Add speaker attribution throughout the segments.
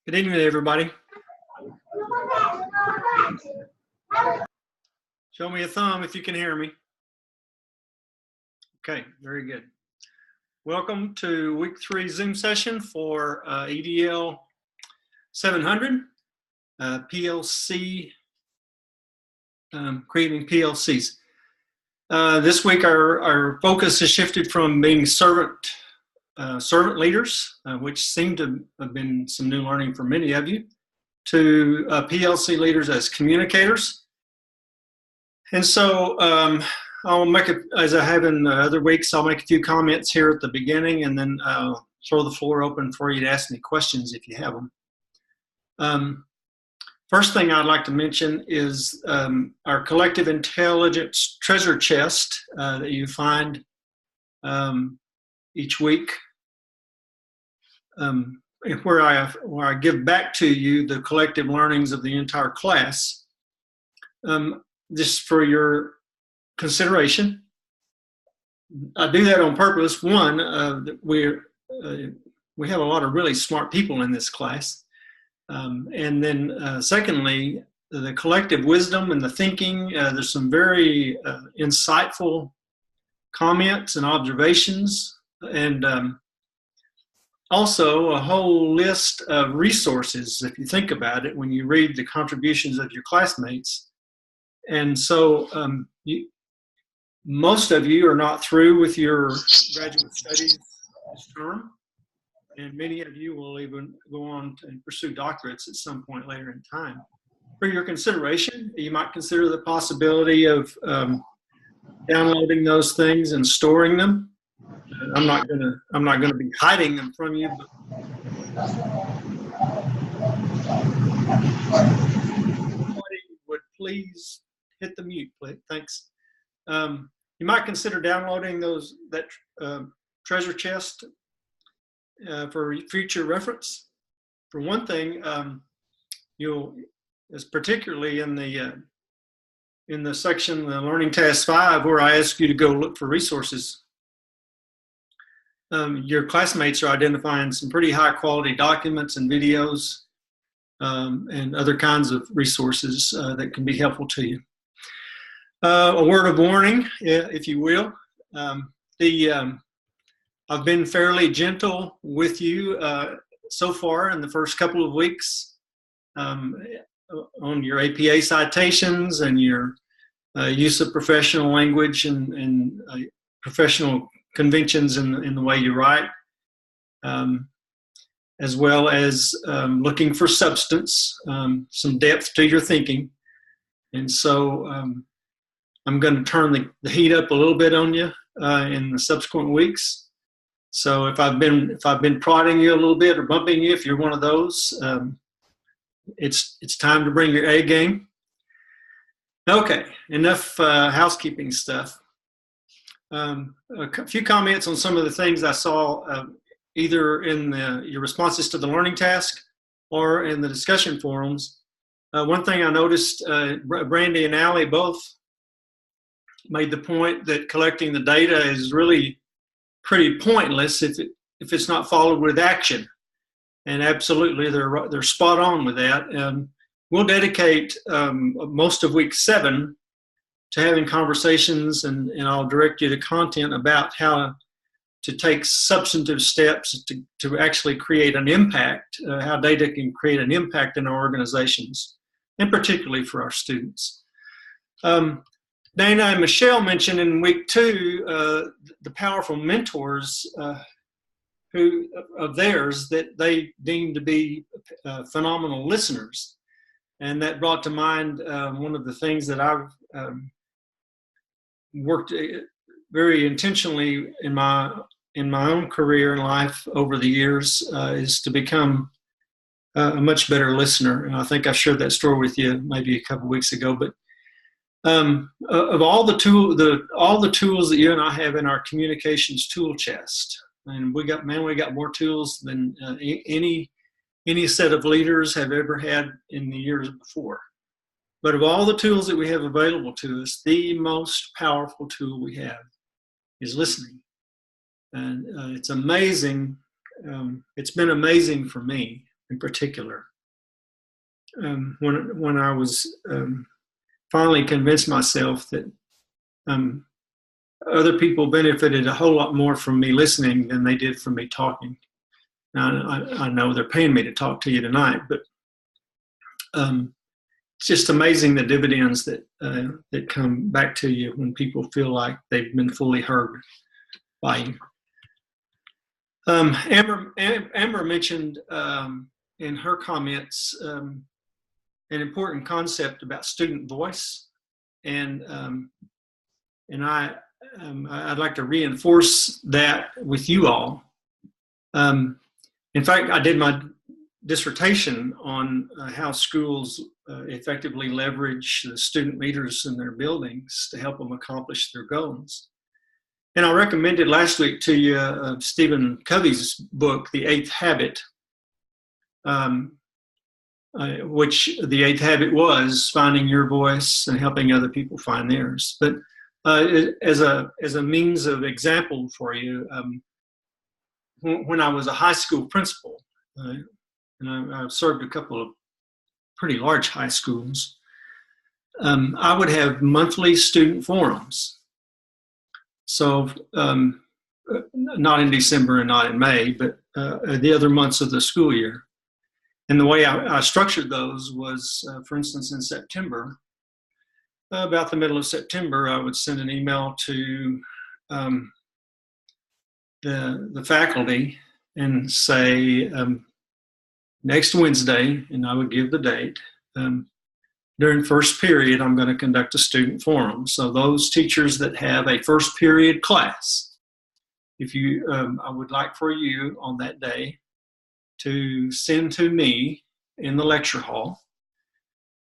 Speaker 1: Good evening, everybody. Show me a thumb if you can hear me. Okay, very good. Welcome to week 3 Zoom session for EDL700, PLC, creating PLCs. This week our focus has shifted from being servant leaders, which seem to have been some new learning for many of you, to PLC leaders as communicators. And so I'll make it, as I have in other weeks, I'll make a few comments here at the beginning and then throw the floor open for you to ask me questions if you have them. First thing I'd like to mention is our collective intelligence treasure chest that you find each week, where I give back to you the collective learnings of the entire class. Just for your consideration. I do that on purpose. One, we have a lot of really smart people in this class. And then secondly, the collective wisdom and the thinking, there's some very insightful comments and observations, and also a whole list of resources, if you think about it, when you read the contributions of your classmates. And so most of you are not through with your graduate studies this term, and many of you will even go on to pursue doctorates at some point later in time. For your consideration, you might consider the possibility of downloading those things and storing them. I'm not gonna be hiding them from you, but somebody would please hit the mute, please. Thanks. You might consider downloading that treasure chest for future reference. For one thing, as particularly in the section, the Learning Task 5, where I ask you to go look for resources, your classmates are identifying some pretty high quality documents and videos and other kinds of resources that can be helpful to you. A word of warning, if you will. I've been fairly gentle with you so far in the first couple of weeks on your APA citations and your use of professional language and professional conventions in the way you write, as well as looking for substance, some depth to your thinking. And so I'm going to turn the heat up a little bit on you in the subsequent weeks. So if I've been prodding you a little bit or bumping you, if you're one of those, it's time to bring your A game. Okay, enough housekeeping stuff. A few comments on some of the things I saw either in your responses to the learning task or in the discussion forums. One thing I noticed, Brandy and Allie both made the point that collecting the data is really pretty pointless if it's not followed with action. And absolutely, they're spot on with that. We'll dedicate most of week 7 to having conversations, and I'll direct you to content about how to take substantive steps to actually create an impact, how data can create an impact in our organizations, and particularly for our students. Dana and Michelle mentioned in week 2 the powerful mentors of theirs that they deemed to be phenomenal listeners, and that brought to mind one of the things that I've worked very intentionally in my own career and life over the years is to become a much better listener. And I think I shared that story with you maybe a couple weeks ago, but of all the tools that you and I have in our communications tool chest, and we got more tools than any set of leaders have ever had in the years before. But of all the tools that we have available to us, the most powerful tool we have is listening. And it's amazing. It's been amazing for me in particular. When I was finally convinced myself that other people benefited a whole lot more from me listening than they did from me talking. Now, I know they're paying me to talk to you tonight, but it's just amazing the dividends that come back to you when people feel like they've been fully heard by you. Amber mentioned in her comments an important concept about student voice, and I'd like to reinforce that with you all. In fact, I did my dissertation on how schools effectively leverage the student leaders in their buildings to help them accomplish their goals. And I recommended last week to you Stephen Covey's book, The Eighth Habit, which the eighth habit was finding your voice and helping other people find theirs. But as a means of example for you, when I was a high school principal, and I served a couple of pretty large high schools, I would have monthly student forums. So not in December and not in May, but the other months of the school year. And the way I structured those was, for instance, in September, about the middle of September, I would send an email to the faculty and say, next Wednesday, and I would give the date, during first period, I'm going to conduct a student forum. So those teachers that have a first period class, if you, I would like for you on that day to send to me in the lecture hall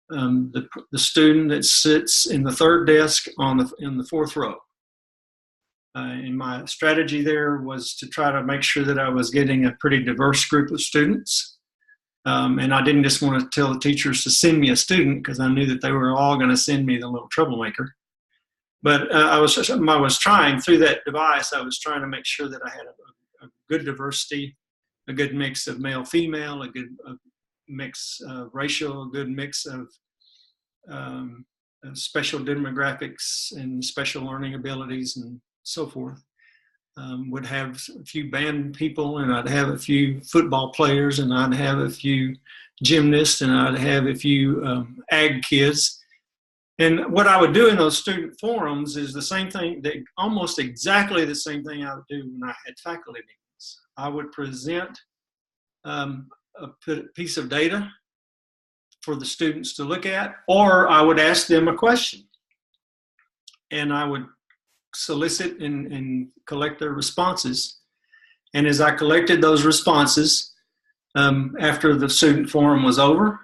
Speaker 1: the student that sits in the third desk in the fourth row. And my strategy there was to try to make sure that I was getting a pretty diverse group of students. And I didn't just want to tell the teachers to send me a student because I knew that they were all going to send me the little troublemaker. But I was trying, through that device, I was trying to make sure that I had a good diversity, a good mix of male, female, a good mix of racial, a good mix of special demographics and special learning abilities and so forth. Would have a few band people, and I'd have a few football players, and I'd have a few gymnasts, and I'd have a few ag kids. And what I would do in those student forums is the same thing, almost exactly the same thing I would do when I had faculty meetings. I would present a piece of data for the students to look at, or I would ask them a question. And I would solicit and collect their responses. And as I collected those responses, after the student forum was over,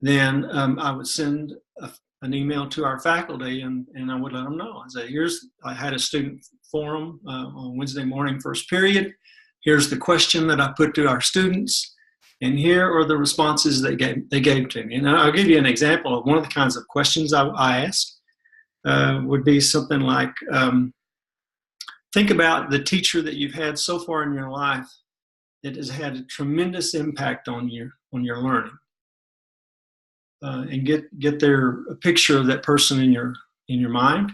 Speaker 1: then I would send an email to our faculty and I would let them know. I say, I had a student forum on Wednesday morning, first period. Here's the question that I put to our students, and here are the responses they gave to me. And I'll give you an example of one of the kinds of questions I asked. Would be something like, think about the teacher that you've had so far in your life that has had a tremendous impact on your learning, and get a picture of that person in your mind,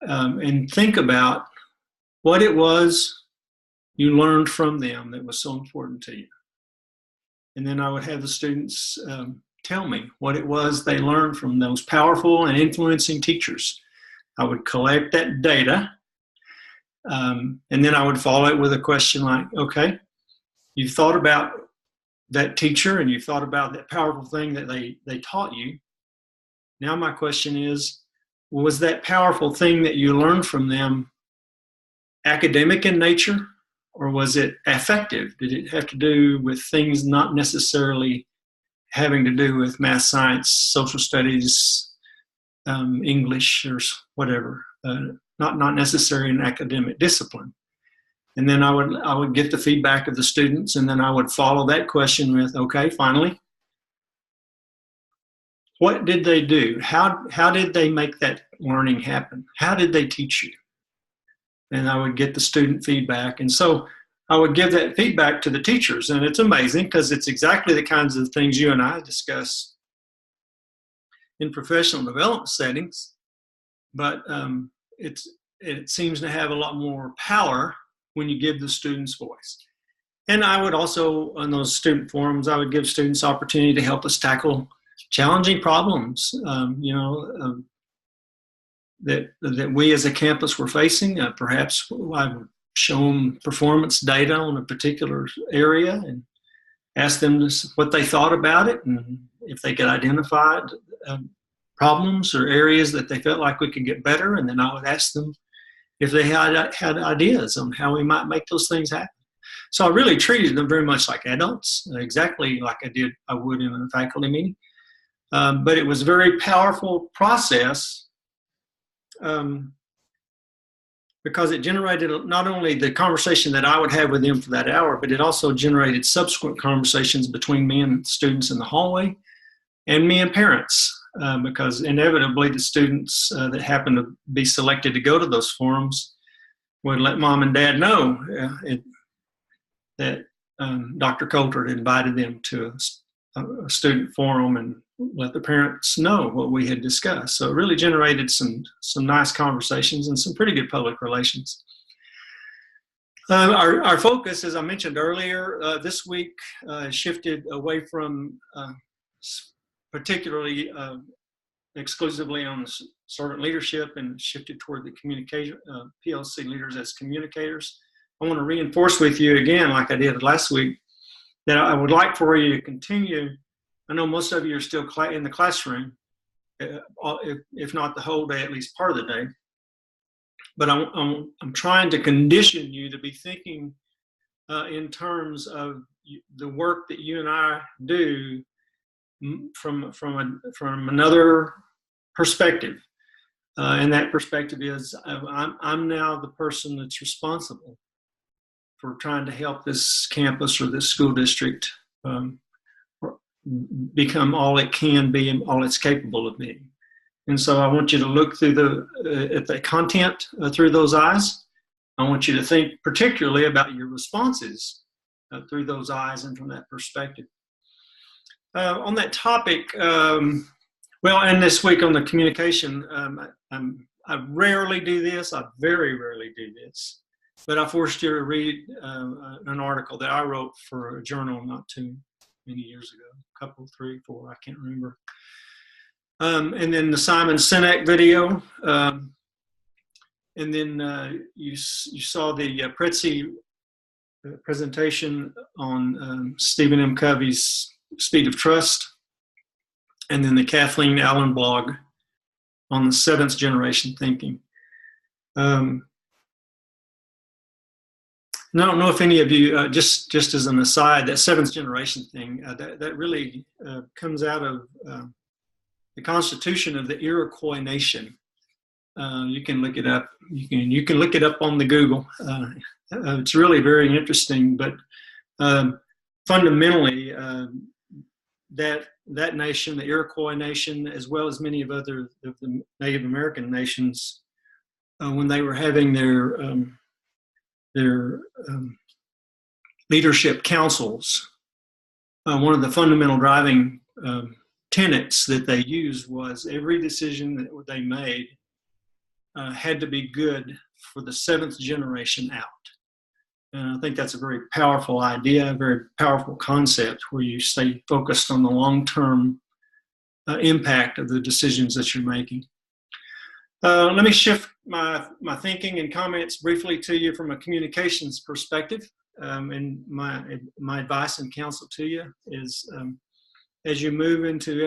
Speaker 1: and think about what it was you learned from them that was so important to you. And then I would have the students tell me what it was they learned from those powerful and influencing teachers. I would collect that data, and then I would follow it with a question like, okay, you've thought about that teacher and you've thought about that powerful thing that they taught you. Now my question is, was that powerful thing that you learned from them academic in nature, or was it affective? Did it have to do with things not necessarily having to do with math, science, social studies, English, or whatever, not necessarily an academic discipline? And then I would get the feedback of the students, and then I would follow that question with, okay, finally, what did they do? How did they make that learning happen? How did they teach you? And I would get the student feedback. And so I would give that feedback to the teachers. And it's amazing because it's exactly the kinds of things you and I discuss in professional development settings, but it seems to have a lot more power when you give the students voice. And I would also, on those student forums, I would give students opportunity to help us tackle challenging problems, that we as a campus were facing. Perhaps I would show them performance data on a particular area and ask them what they thought about it, and if they could identify problems or areas that they felt like we could get better. And then I would ask them if they had ideas on how we might make those things happen. So I really treated them very much like adults, exactly like I would in a faculty meeting. But it was a very powerful process because it generated not only the conversation that I would have with them for that hour, but it also generated subsequent conversations between me and students in the hallway and me and parents, because inevitably the students that happened to be selected to go to those forums would let mom and dad know that Dr. Coulter had invited them to a student forum and let the parents know what we had discussed. So it really generated some nice conversations and some pretty good public relations. Our focus, as I mentioned earlier, this week shifted away from particularly exclusively on servant leadership and shifted toward the communication, PLC leaders as communicators. I want to reinforce with you again, like I did last week, that I would like for you to continue. I know most of you are still in the classroom, if not the whole day, at least part of the day. But I'm trying to condition you to be thinking in terms of the work that you and I do from another perspective. And that perspective is I'm now the person that's responsible for trying to help this campus or this school district become all it can be and all it's capable of being. And so I want you to look through at the content through those eyes. I want you to think particularly about your responses through those eyes and from that perspective. On that topic, and this week on the communication, I rarely do this. I very rarely do this. But I forced you to read an article that I wrote for a journal not too many years ago, a couple, 3, 4, I can't remember. And then the Simon Sinek video. And then you saw the Prezi presentation on Stephen M. Covey's Speed of Trust. And then the Kathleen Allen blog on the 7th generation thinking. I don't know if any of you, just as an aside, that 7th generation thing, that really comes out of the constitution of the Iroquois Nation. You can look it up. You can look it up on the Google. It's really very interesting. But fundamentally, that nation, the Iroquois Nation, as well as many of the Native American nations, when they were having their leadership councils, one of the fundamental driving tenets that they used was every decision that they made had to be good for the 7th generation out. And I think that's a very powerful idea, a very powerful concept where you stay focused on the long-term impact of the decisions that you're making. Let me shift my thinking and comments briefly to you from a communications perspective. And my advice and counsel to you is, as you move into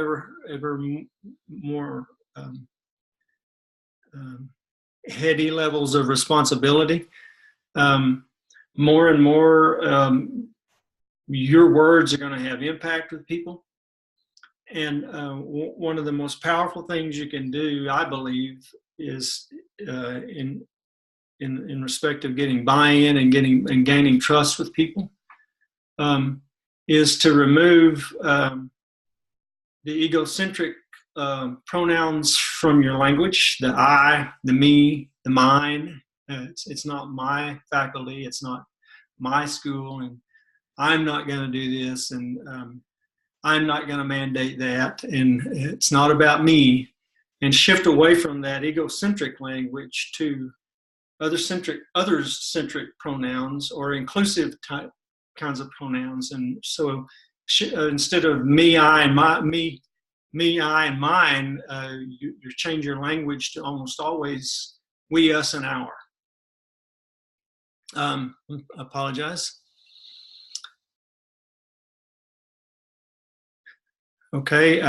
Speaker 1: ever more heady levels of responsibility, more and more your words are going to have impact with people. And one of the most powerful things you can do, I believe, is in respect of getting buy-in and gaining trust with people, is to remove the egocentric pronouns from your language. The I, the me, the mine. It's not my faculty. It's not my school, and I'm not going to do this, and I'm not going to mandate that, and it's not about me, and shift away from that egocentric language to others-centric pronouns or inclusive type kinds of pronouns. And so instead of me, I, and me, I, and mine, you change your language to almost always we, us, and our. Apologize. Okay.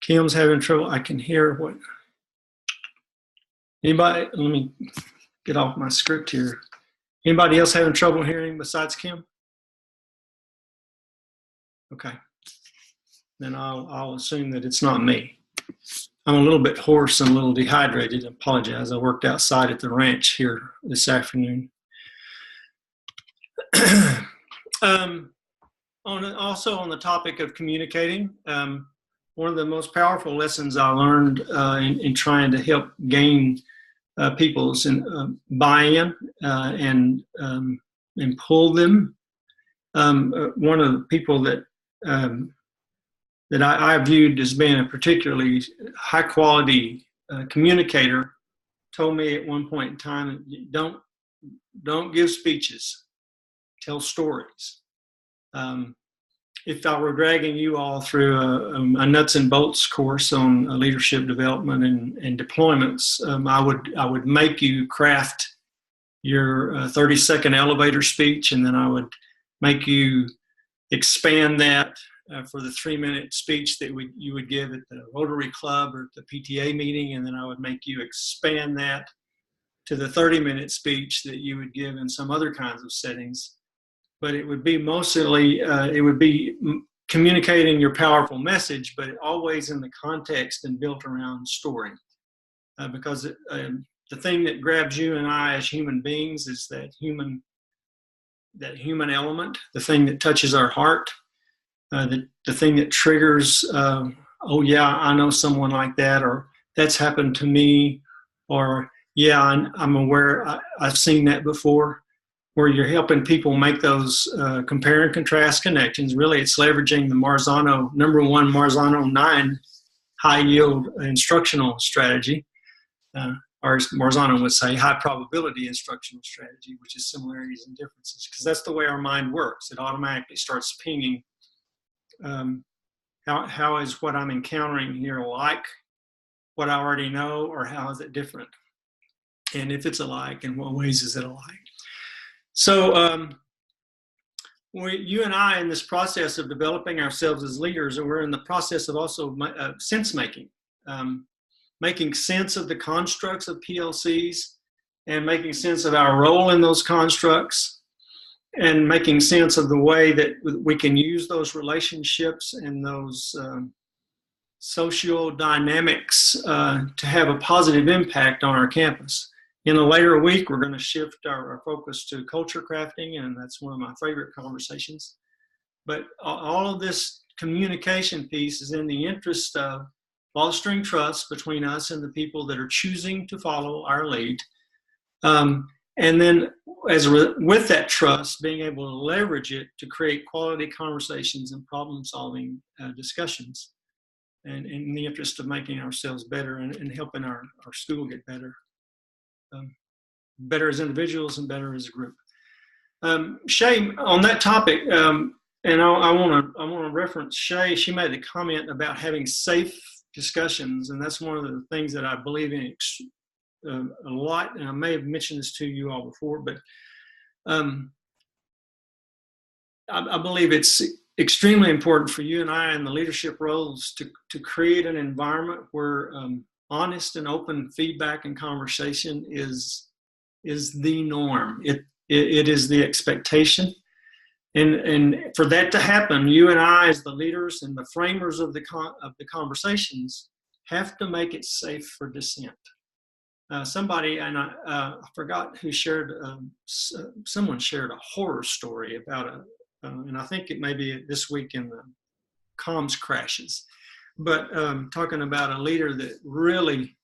Speaker 1: Kim's having trouble. I can hear what. Anybody? Let me get off my script here. Anybody else having trouble hearing besides Kim? Okay. Then I'll assume that it's not me. I'm a little bit hoarse and a little dehydrated. I apologize. I worked outside at the ranch here this afternoon. Also on the topic of communicating, one of the most powerful lessons I learned in trying to help gain people's buy-in and pull them. One of the people that I viewed as being a particularly high-quality communicator told me at one point in time, don't give speeches, tell stories. If I were dragging you all through a nuts and bolts course on leadership development and deployments, I would make you craft your 30-second elevator speech, and then I would make you expand that for the 3-minute speech that you would give at the Rotary Club or at the PTA meeting, and then I would make you expand that to the 30-minute speech that you would give in some other kinds of settings. But it would be mostly, it would be communicating your powerful message, but always in the context and built around story. Because the thing that grabs you and I as human beings is that human element, the thing that touches our heart, the thing that triggers, oh yeah, I know someone like that, or that's happened to me, or yeah, I'm aware, I've seen that before. Where you're helping people make those compare and contrast connections. Really, it's leveraging the Marzano, #1 Marzano 9 high yield instructional strategy, or as Marzano would say, high probability instructional strategy, which is similarities and differences, because that's the way our mind works. It automatically starts pinging. How is what I'm encountering here like what I already know, or how is it different? And if it's alike, in what ways is it alike? So you and I, in this process of developing ourselves as leaders, and we're in the process of also sense making, making sense of the constructs of PLCs, and making sense of our role in those constructs, and making sense of the way that we can use those relationships and those social dynamics to have a positive impact on our campus. In a later week, we're going to shift our focus to culture crafting, and that's one of my favorite conversations. But all of this communication piece is in the interest of fostering trust between us and the people that are choosing to follow our lead. And then with that trust, being able to leverage it to create quality conversations and problem-solving discussions, and in the interest of making ourselves better and helping our school get better. Better as individuals and better as a group. Shay, on that topic, and I want to reference Shay. She made a comment about having safe discussions, and that's one of the things that I believe in a lot. And I may have mentioned this to you all before, but I believe it's extremely important for you and I in the leadership roles to create an environment where honest and open feedback and conversation is the norm. It is the expectation, and for that to happen, you and I, as the leaders and the framers of the conversations, have to make it safe for dissent. Somebody, and I forgot who shared. Someone shared a horror story about and I think it may be this week in the comms crashes. But talking about a leader that really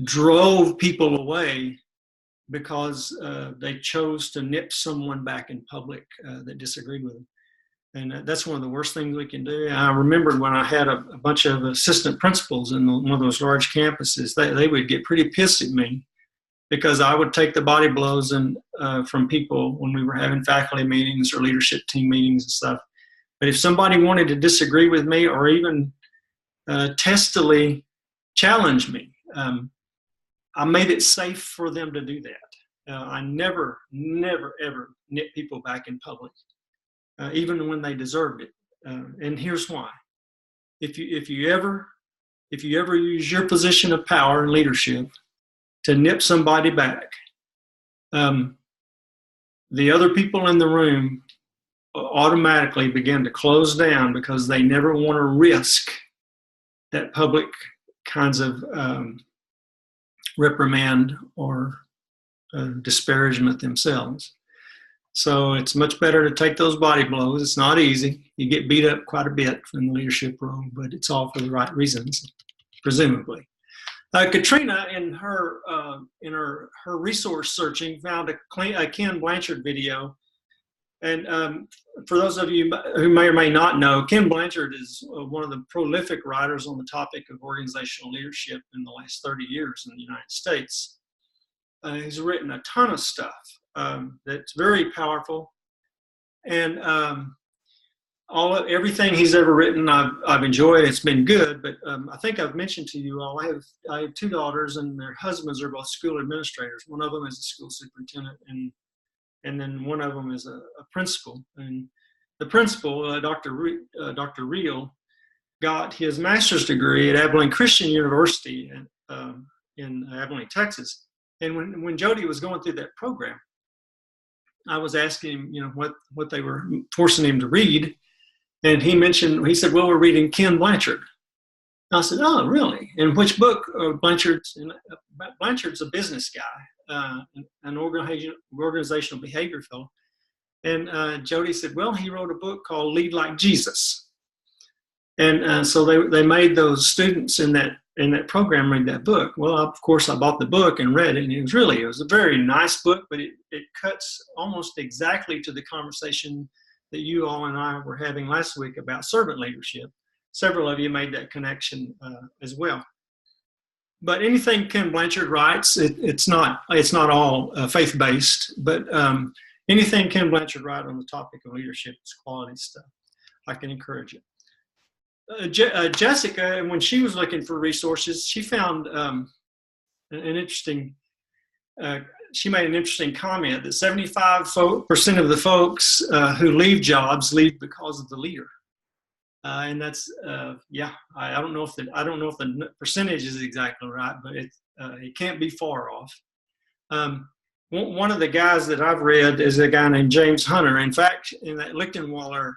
Speaker 1: drove people away because they chose to nip someone back in public that disagreed with them. And that's one of the worst things we can do. I remembered when I had a bunch of assistant principals in one of those large campuses, they would get pretty pissed at me because I would take the body blows and from people when we were having faculty meetings or leadership team meetings and stuff. But if somebody wanted to disagree with me or even testily challenge me, I made it safe for them to do that. I never, ever nip people back in public. Even when they deserved it. And here's why. If you ever use your position of power and leadership to nip somebody back, the other people in the room automatically begin to close down because they never want to risk that public kinds of reprimand or disparagement themselves. So it's much better to take those body blows. It's not easy. You get beat up quite a bit in the leadership role, but it's all for the right reasons, presumably. Katrina, in her resource searching, found a Ken Blanchard video. And for those of you who may or may not know, Ken Blanchard is one of the prolific writers on the topic of organizational leadership in the last 30 years in the United States. He's written a ton of stuff that's very powerful, and everything he's ever written I've enjoyed. It's been good, but I think I've mentioned to you all I have two daughters, and their husbands are both school administrators. One of them is a school superintendent, and then one of them is a principal. And the principal, Dr. Reel, got his master's degree at Abilene Christian University in Abilene, Texas. And when Jody was going through that program, I was asking him, what they were forcing him to read. And he said, well, we're reading Ken Blanchard. And I said, oh, really? And which book? Blanchard's a business guy, an organizational behavior fellow. And Jody said, well, he wrote a book called Lead Like Jesus. And so they made those students in that program read that book. Well, of course, I bought the book and read it, and it was a very nice book, but it cuts almost exactly to the conversation that you all and I were having last week about servant leadership. Several of you made that connection as well. But anything Ken Blanchard writes, it's not all faith-based, but anything Ken Blanchard writes on the topic of leadership is quality stuff. I can encourage it. Jessica, when she was looking for resources, she found she made an interesting comment that 75% of the folks who leave jobs leave because of the leader. And that's, I don't know if the percentage is exactly right, but it can't be far off. One of the guys that I've read is a guy named James Hunter. In fact, in that Lichtenwaller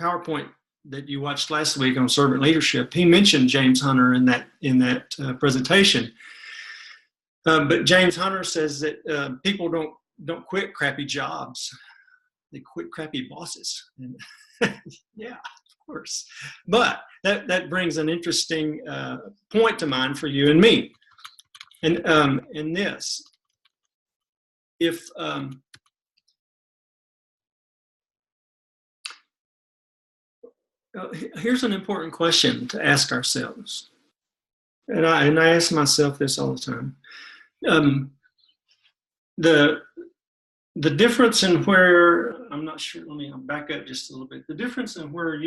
Speaker 1: PowerPoint that you watched last week on servant leadership, he mentioned James Hunter in that presentation. But James Hunter says that people don't quit crappy jobs; they quit crappy bosses. And yeah, of course. But that brings an interesting point to mind for you and me. And in this, if here's an important question to ask ourselves, and I ask myself this all the time. The difference in where, I'm not sure, I'll back up just a little bit. The difference in where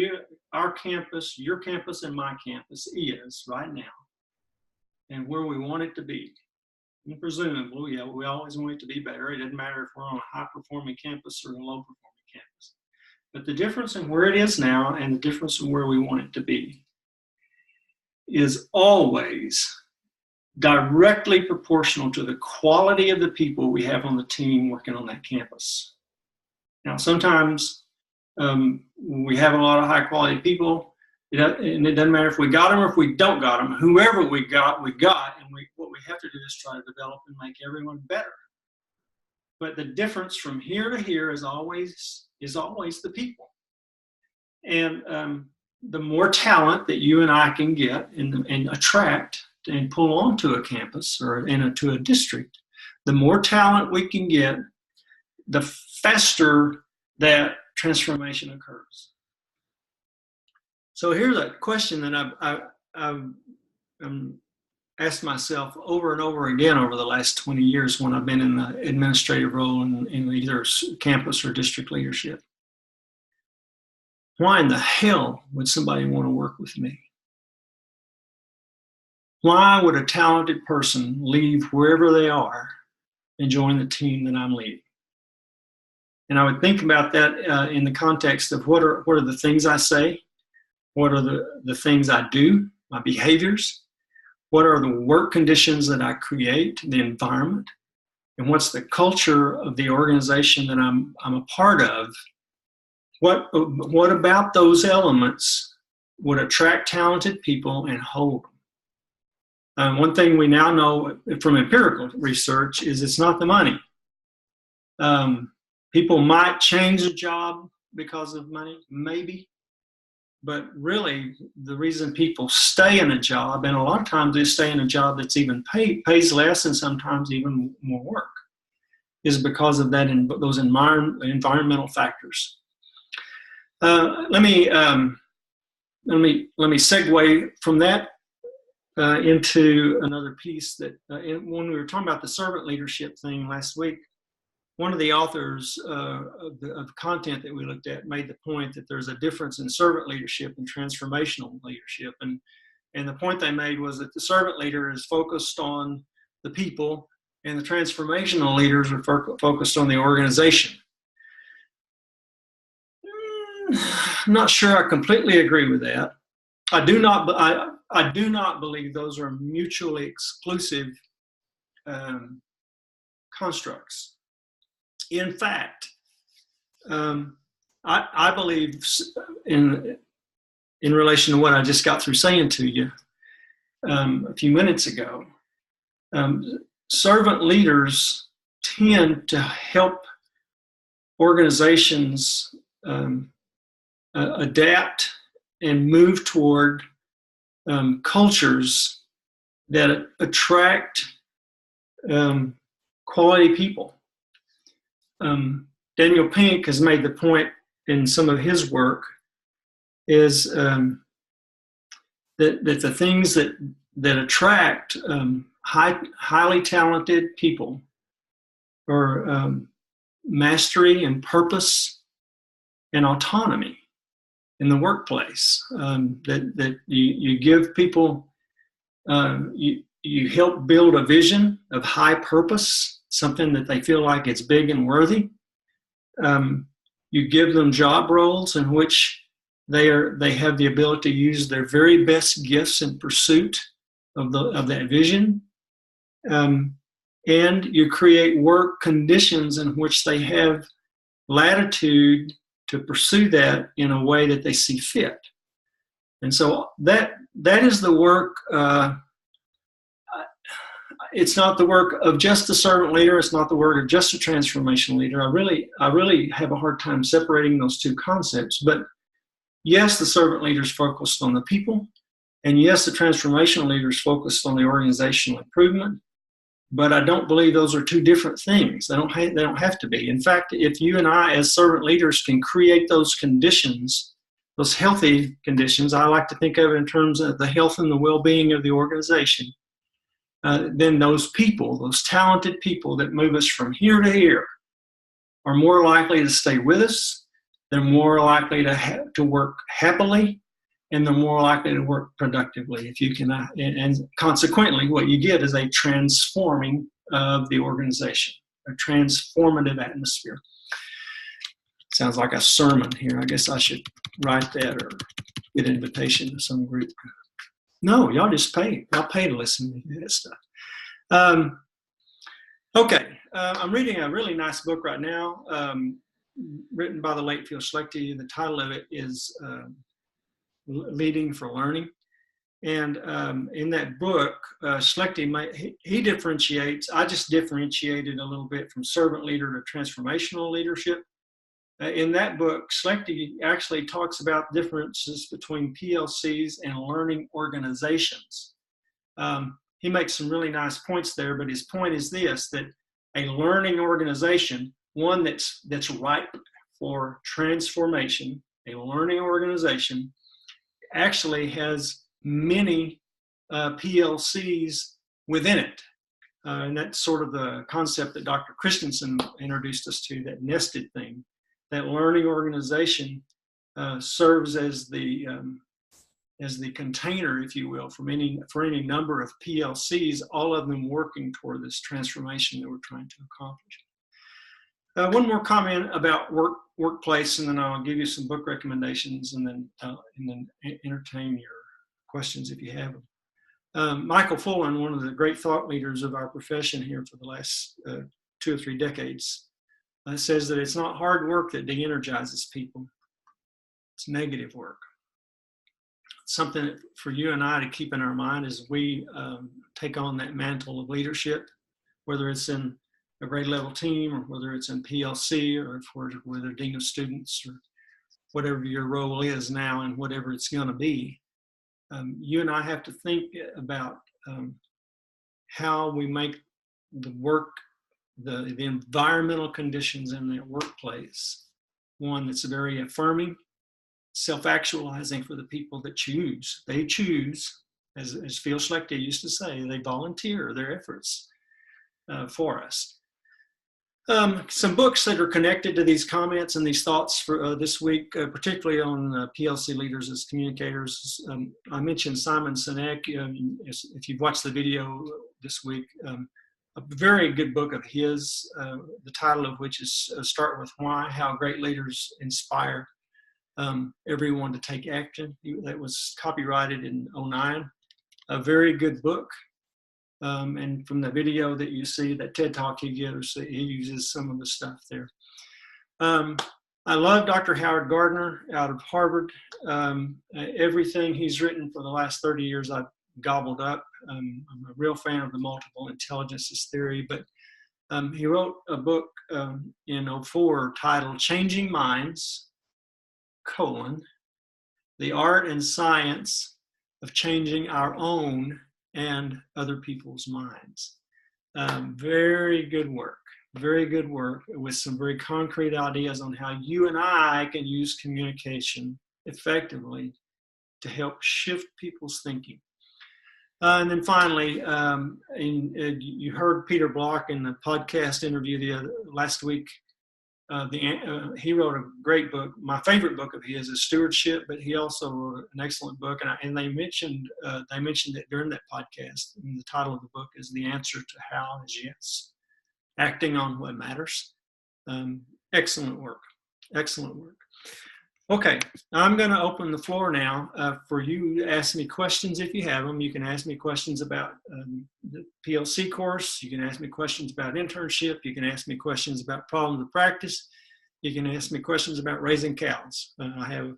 Speaker 1: our campus, your campus, and my campus is right now, and where we want it to be. And presumably, we always want it to be better. It doesn't matter if we're on a high-performing campus or a low-performing campus. But the difference in where it is now and the difference in where we want it to be is always directly proportional to the quality of the people we have on the team working on that campus. Now, sometimes we have a lot of high-quality people, and it doesn't matter if we got them or if we don't got them. Whoever we got, and what we have to do is try to develop and make everyone better. But the difference from here to here is always the people. And the more talent that you and I can get and attract and pull onto a campus or to a district, the more talent we can get, the faster that transformation occurs. So here's a question that I've asked myself over and over again over the last 20 years when I've been in the administrative role in either campus or district leadership. Why in the hell would somebody want to work with me? Why would a talented person leave wherever they are and join the team that I'm leading? And I would think about that in the context of what are the things I say, what are the things I do, my behaviors, what are the work conditions that I create, the environment, and what's the culture of the organization that I'm a part of. What about those elements would attract talented people and hold them? One thing we now know from empirical research is it's not the money. People might change a job because of money, maybe, but really the reason people stay in a job, and a lot of times they stay in a job that's even pays less and sometimes even more work, is because of that those environmental factors. Let me segue from that into another piece that when we were talking about the servant leadership thing last week, one of the authors of content that we looked at made the point that there's a difference in servant leadership and transformational leadership, and the point they made was that the servant leader is focused on the people, and the transformational leaders are focused on the organization. I'm not sure I completely agree with that. I do not believe those are mutually exclusive constructs. In fact, I believe in relation to what I just got through saying to you a few minutes ago, servant leaders tend to help organizations adapt and move toward cultures that attract quality people. Daniel Pink has made the point in some of his work is that the things that attract highly talented people are mastery and purpose and autonomy in the workplace. That you give people, you help build a vision of high purpose, something that they feel like it's big and worthy. You give them job roles in which they have the ability to use their very best gifts in pursuit of that vision. And you create work conditions in which they have latitude to pursue that in a way that they see fit. And so that is the work. It's not the work of just the servant leader. It's not the work of just a transformation leader. I really have a hard time separating those two concepts. But yes, the servant leader is focused on the people, and yes, the transformational leader is focused on the organizational improvement. But I don't believe those are two different things. They don't have to be. In fact, if you and I, as servant leaders, can create those conditions, those healthy conditions, I like to think of it in terms of the health and the well-being of the organization. Then those people, those talented people that move us from here to here, are more likely to stay with us. They're more likely to work happily, and they're more likely to work productively. If you can, and consequently, what you get is a transforming of the organization, a transformative atmosphere. Sounds like a sermon here. I guess I should write that or get an invitation to some group. No, y'all just pay. Y'all pay to listen to that stuff. Okay, I'm reading a really nice book right now, written by the late Phil Schlechte. The title of it is Leading for Learning. And in that book, Schlechte, he differentiates, I just differentiated a little bit from servant leader to transformational leadership. In that book, Schlechte actually talks about differences between PLCs and learning organizations. He makes some really nice points there, but his point is this, that a learning organization, one that's ripe for transformation, a learning organization actually has many PLCs within it. And that's sort of the concept that Dr. Christensen introduced us to, that nested thing. That learning organization serves as the container, if you will, for any number of PLCs, all of them working toward this transformation that we're trying to accomplish. One more comment about workplace, and then I'll give you some book recommendations, and then entertain your questions if you have them. Michael Fullen, one of the great thought leaders of our profession here for the last 2 or 3 decades, says that it's not hard work that de-energizes people, it's negative work. Something for you and I to keep in our mind as we take on that mantle of leadership, whether it's in a grade level team or whether it's in PLC or if we're a dean of students or whatever your role is now and whatever it's going to be. You and I have to think about how we make the work, the environmental conditions in the workplace, one that's very affirming, self-actualizing for the people that choose. They choose, as Phil Schlechte used to say, they volunteer their efforts for us. Some books that are connected to these comments and these thoughts for this week, particularly on PLC leaders as communicators. I mentioned Simon Sinek. If you've watched the video this week, a very good book of his, the title of which is Start With Why, How Great Leaders Inspire Everyone to Take Action. That was copyrighted in 2009. A very good book. And from the video that you see, that TED Talk he gives, he uses some of the stuff there. I love Dr. Howard Gardner out of Harvard. Everything he's written for the last 30 years I've gobbled up. I'm a real fan of the multiple intelligences theory, but he wrote a book in 2004 titled Changing Minds, The Art and Science of Changing Our Own and Other People's Minds. Very good work with some very concrete ideas on how you and I can use communication effectively to help shift people's thinking. And then finally, you heard Peter Block in the podcast interview last week. He wrote a great book. My favorite book of his is Stewardship, but he also wrote an excellent book. And they mentioned it during that podcast. And the title of the book is The Answer to How is Yes. Acting on What Matters. Excellent work. Okay, I'm going to open the floor now for you to ask me questions if you have them. You can ask me questions about the PLC course. You can ask me questions about internship. You can ask me questions about problems of practice. You can ask me questions about raising cows. I have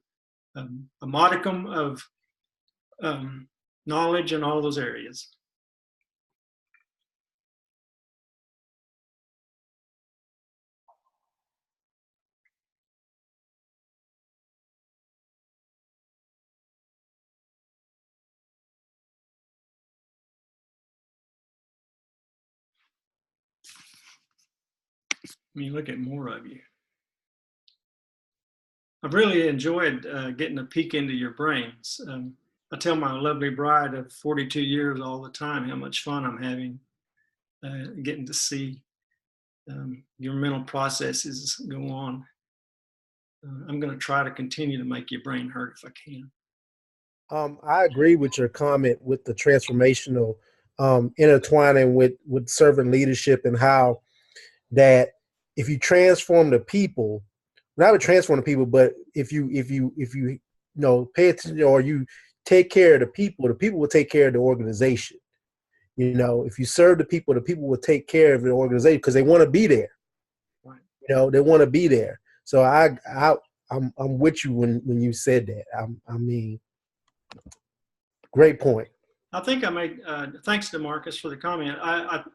Speaker 1: a modicum of knowledge in all those areas. Let me look at more of you. I've really enjoyed getting a peek into your brains. I tell my lovely bride of 42 years all the time how much fun I'm having getting to see your mental processes go on. I'm going to try to continue to make your brain hurt if I can.
Speaker 2: I agree with your comment with the transformational intertwining with servant leadership and how that if you transform the people, not to transform the people, but if you pay attention or you take care of the people will take care of the organization. If you serve the people will take care of the organization because they want to be there.
Speaker 1: Right.
Speaker 2: They want to be there. So I'm with you when you said that. I mean, great point.
Speaker 1: I think I made thanks to Marcus for the comment. I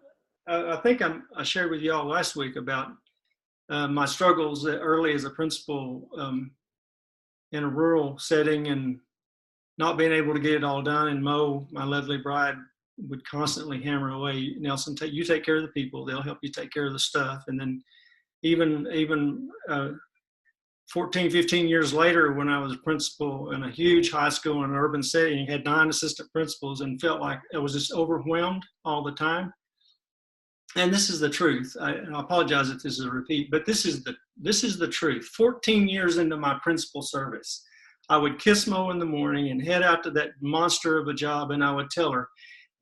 Speaker 1: think I shared with y'all last week about my struggles early as a principal in a rural setting and not being able to get it all done. And Mo, my lovely bride, would constantly hammer away, Nelson, you take care of the people. They'll help you take care of the stuff. And then even 14, 15 years later, when I was a principal in a huge high school in an urban setting, had 9 assistant principals and felt like I was just overwhelmed all the time. And this is the truth. I apologize if this is a repeat, but this is the truth. 14 years into my principal service, I would kiss Mo in the morning and head out to that monster of a job, and I would tell her,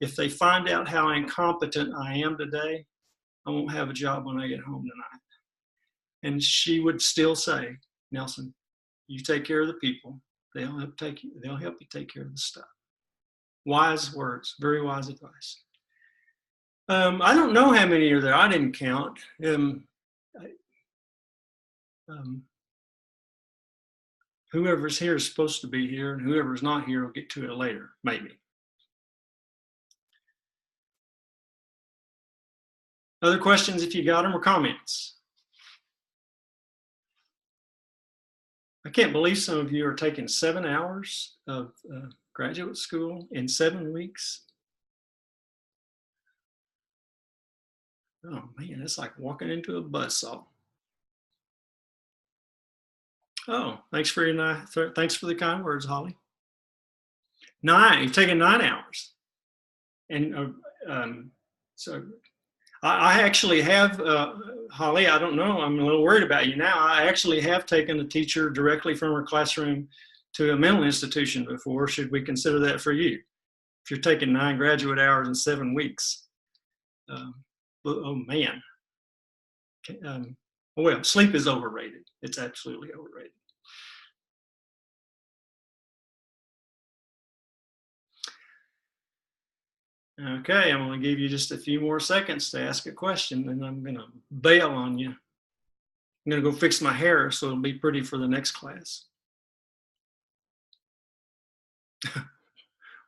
Speaker 1: if they find out how incompetent I am today, I won't have a job when I get home tonight. And she would still say, Nelson, you take care of the people. They'll help you take care of the stuff. Wise words, very wise advice. I don't know how many are there. I didn't count. Whoever's here is supposed to be here, and whoever's not here will get to it later, maybe. Other questions if you got them, or comments? I can't believe some of you are taking 7 hours of graduate school in 7 weeks. Oh man, it's like walking into a buzzsaw. Oh, thanks for the kind words, Holly. 9, you've taken 9 hours. And so I actually have, Holly, I don't know, I'm a little worried about you now. I actually have taken a teacher directly from her classroom to a mental institution before. Should we consider that for you? If you're taking 9 graduate hours in 7 weeks. Oh man. Well, sleep is overrated. It's absolutely overrated. Okay, I'm going to give you just a few more seconds to ask a question, and I'm going to bail on you. I'm going to go fix my hair so it'll be pretty for the next class.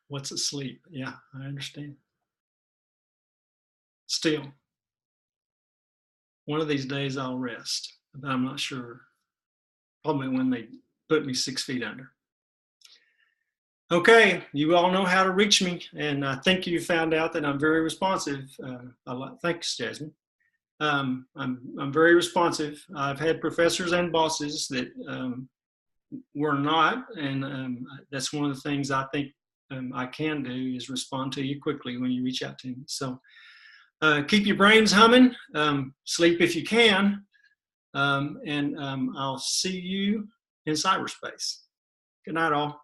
Speaker 1: What's asleep? Yeah, I understand. Still, one of these days I'll rest, but I'm not sure. Probably when they put me 6 feet under. Okay, you all know how to reach me, and I think you found out that I'm very responsive. Thanks, Jasmine. I'm very responsive. I've had professors and bosses that were not, and that's one of the things I think I can do is respond to you quickly when you reach out to me. So keep your brains humming, sleep if you can, and I'll see you in cyberspace. Good night, all.